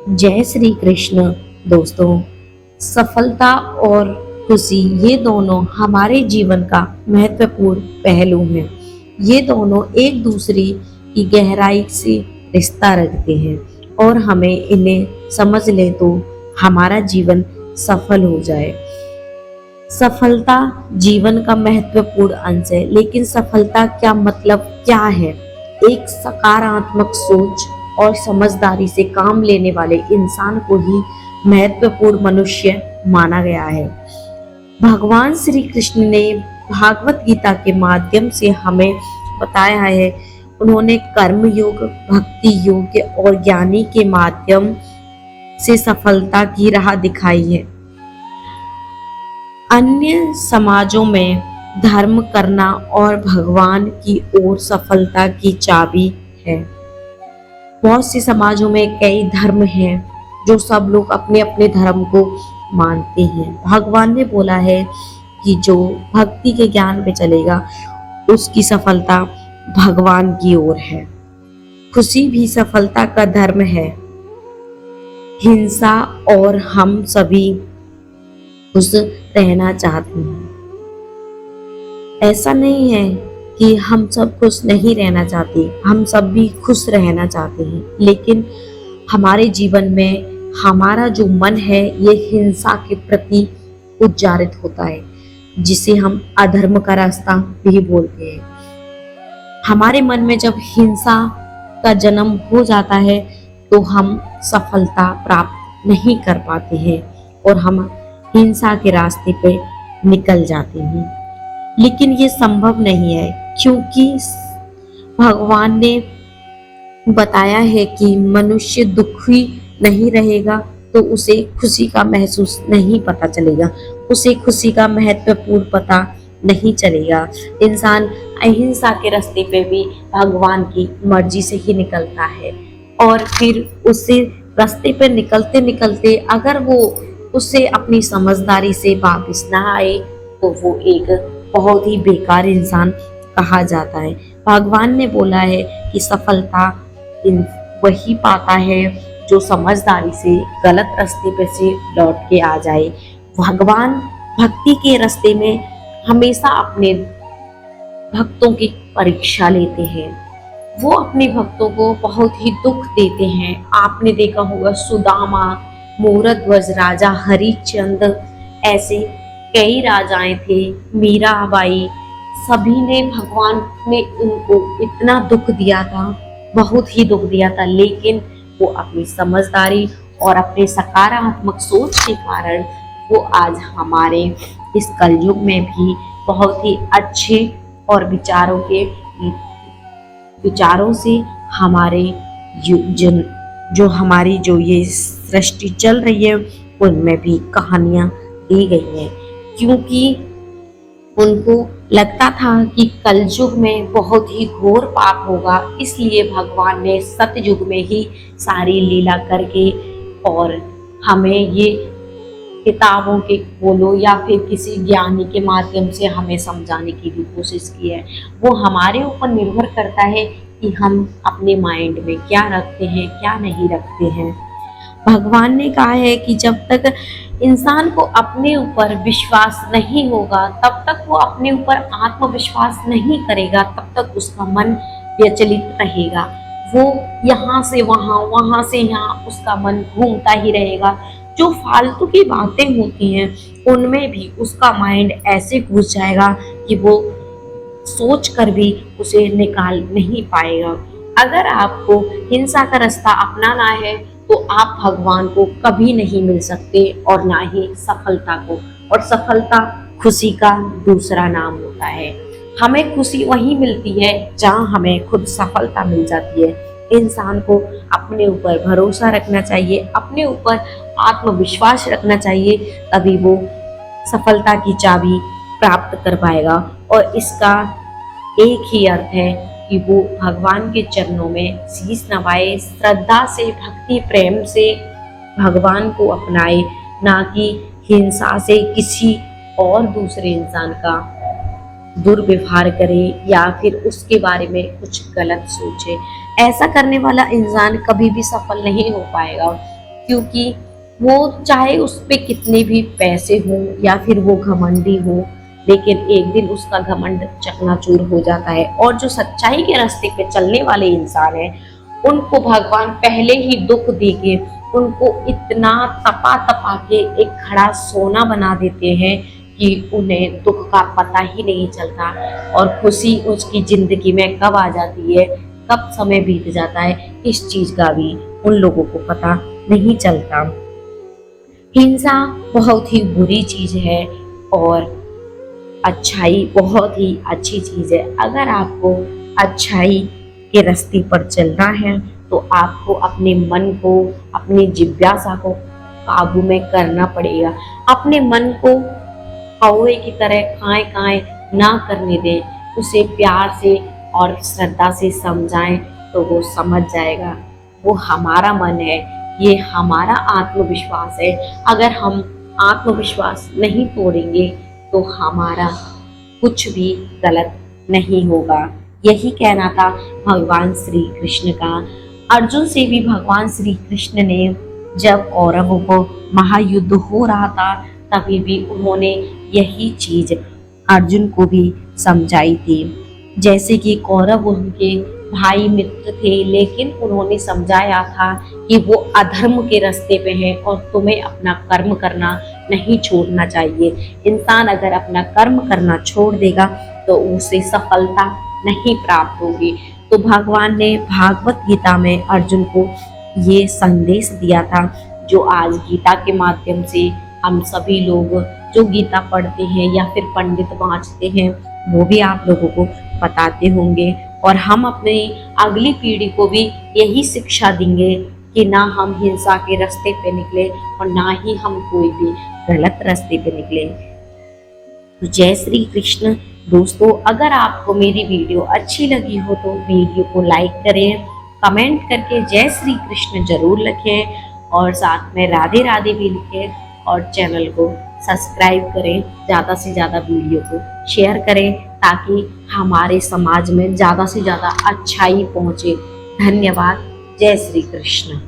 जय श्री कृष्ण। दोस्तों, सफलता और खुशी ये दोनों हमारे जीवन का महत्वपूर्ण पहलू हैं। ये दोनों एक दूसरे की गहराई से रिश्ता रखते हैं और हमें इन्हें समझ लें तो हमारा जीवन सफल हो जाए। सफलता जीवन का महत्वपूर्ण अंश है, लेकिन सफलता क्या मतलब क्या है? एक सकारात्मक सोच और समझदारी से काम लेने वाले इंसान को ही महत्वपूर्ण मनुष्य माना गया है। भगवान श्री कृष्ण ने भागवत गीता के माध्यम से हमें बताया है। उन्होंने कर्म योग, भक्ति योग और ज्ञानी के माध्यम से सफलता की राह दिखाई है। अन्य समाजों में धर्म करना और भगवान की ओर सफलता की चाबी है। बहुत से समाजों में कई धर्म हैं जो सब लोग अपने अपने धर्म को मानते हैं। भगवान ने बोला है कि जो भक्ति के ज्ञान पे चलेगा उसकी सफलता भगवान की ओर है। खुशी भी सफलता का धर्म है। हिंसा और हम सभी खुश रहना चाहते हैं। ऐसा नहीं है कि हम सब खुश नहीं रहना चाहते, हम सब भी खुश रहना चाहते हैं, लेकिन हमारे जीवन में हमारा जो मन है ये हिंसा के प्रति उच्चारित होता है, जिसे हम अधर्म का रास्ता भी बोलते हैं। हमारे मन में जब हिंसा का जन्म हो जाता है तो हम सफलता प्राप्त नहीं कर पाते हैं और हम हिंसा के रास्ते पे निकल जाते हैं। लेकिन ये संभव नहीं है, क्योंकि भगवान ने बताया है कि मनुष्य दुखी नहीं रहेगा तो उसे खुशी का महसूस नहीं पता चलेगा, उसे खुशी का महत्वपूर्ण पता नहीं चलेगा। इंसान अहिंसा के रास्ते पे भी भगवान की मर्जी से ही निकलता है और फिर उसे रास्ते पे निकलते निकलते अगर वो उसे अपनी समझदारी से वापस ना आए तो वो एक बहुत ही बेकार इंसान कहा जाता है। भगवान ने बोला है कि सफलता वही पाता है जो समझदारी से गलत रास्ते पे से लौट के आ जाए। भगवान भक्ति के रास्ते में हमेशा अपने भक्तों की परीक्षा लेते हैं। वो अपने भक्तों को बहुत ही दुख देते हैं। आपने देखा होगा सुदामा, मूरध्वज राजा, हरिश्चंद्र, ऐसे कई राजाएं थे, मीराबाई, सभी ने भगवान ने उनको इतना दुख दिया था, बहुत ही दुख दिया था, लेकिन वो अपनी समझदारी और अपने सकारात्मक सोच के कारण वो आज हमारे इस कलयुग में भी बहुत ही अच्छे और विचारों से हमारे जो हमारी जो ये सृष्टि चल रही है उनमें भी कहानियां दी गई हैं, क्योंकि उनको लगता था कि कलयुग में बहुत ही घोर पाप होगा, इसलिए भगवान ने सतयुग में ही सारी लीला करके और हमें ये किताबों के बोलो या फिर किसी ज्ञानी के माध्यम से हमें समझाने की भी कोशिश की है। वो हमारे ऊपर निर्भर करता है कि हम अपने माइंड में क्या रखते हैं, क्या नहीं रखते हैं। भगवान ने कहा है कि जब तक इंसान को अपने ऊपर विश्वास नहीं होगा तब तक वो अपने ऊपर आत्मविश्वास नहीं करेगा, तब तक उसका मन विचलित रहेगा। वो यहाँ से वहाँ, वहाँ से यहाँ उसका मन घूमता ही रहेगा। जो फालतू की बातें होती हैं उनमें भी उसका माइंड ऐसे घुस जाएगा कि वो सोच कर भी उसे निकाल नहीं पाएगा। अगर आपको हिंसा का रास्ता अपनाना है तो आप भगवान को कभी नहीं मिल सकते और ना ही सफलता को। और सफलता खुशी का दूसरा नाम होता है। हमें खुशी वहीं मिलती है जहाँ हमें खुद सफलता मिल जाती है। इंसान को अपने ऊपर भरोसा रखना चाहिए, अपने ऊपर आत्मविश्वास रखना चाहिए, तभी वो सफलता की चाबी प्राप्त कर पाएगा। और इसका एक ही अर्थ है कि वो भगवान के चरणों में शीश नवाए, श्रद्धा से, भक्ति प्रेम से भगवान को अपनाए, ना कि हिंसा से किसी और दूसरे इंसान का दुर्व्यवहार करे या फिर उसके बारे में कुछ गलत सोचे। ऐसा करने वाला इंसान कभी भी सफल नहीं हो पाएगा। क्योंकि वो चाहे उस पे कितने भी पैसे हों या फिर वो घमंडी हो, लेकिन एक दिन उसका घमंड चकनाचूर हो जाता है। और जो सच्चाई के रास्ते पे चलने वाले इंसान हैं, उनको भगवान पहले ही दुख देके उनको इतना तपा तपा के एक खड़ा सोना बना देते हैं कि उन्हें दुख का पता ही नहीं चलता, और खुशी उसकी जिंदगी में कब आ जाती है, कब समय बीत जाता है, इस चीज का भी उन लोगों को पता नहीं चलता। हिंसा बहुत ही बुरी चीज है और अच्छाई बहुत ही अच्छी चीज है। अगर आपको अच्छाई के रास्ते पर चलना है तो आपको अपने मन को, अपनी जिज्ञासा को काबू में करना पड़ेगा। अपने मन को कौवे की तरह काए काए ना करने दें, उसे प्यार से और श्रद्धा से समझाएं तो वो समझ जाएगा। वो हमारा मन है, ये हमारा आत्मविश्वास है। अगर हम आत्मविश्वास नहीं तोड़ेंगे तो हमारा कुछ भी गलत नहीं होगा। यही कहना था भगवान श्री कृष्ण का। अर्जुन से भी भगवान श्री कृष्ण ने जब कौरवों को महायुद्ध हो रहा था तभी भी उन्होंने यही चीज अर्जुन को भी समझाई थी। जैसे कि कौरव उनके भाई मित्र थे, लेकिन उन्होंने समझाया था कि वो अधर्म के रास्ते पे हैं और तुम्हें अपना कर्म करना नहीं छोड़ना चाहिए। इंसान अगर अपना कर्म करना छोड़ देगा तो उसे सफलता नहीं प्राप्त होगी। तो भगवान ने भागवत गीता में अर्जुन को ये संदेश दिया था, जो आज गीता के माध्यम से हम सभी लोग जो गीता पढ़ते हैं या फिर पंडित वाँचते हैं वो भी आप लोगों को बताते होंगे। और हम अपनी अगली पीढ़ी को भी यही शिक्षा देंगे कि ना हम हिंसा के रास्ते पे निकले और ना ही हम कोई भी गलत रास्ते पे निकले। तो जय श्री कृष्ण। दोस्तों, अगर आपको मेरी वीडियो अच्छी लगी हो तो वीडियो को लाइक करें, कमेंट करके जय श्री कृष्ण जरूर लिखें और साथ में राधे राधे भी लिखें, और चैनल को सब्सक्राइब करें। ज़्यादा से ज़्यादा वीडियो को शेयर करें ताकि हमारे समाज में ज़्यादा से ज़्यादा अच्छाई पहुँचे। धन्यवाद। जय श्री कृष्ण।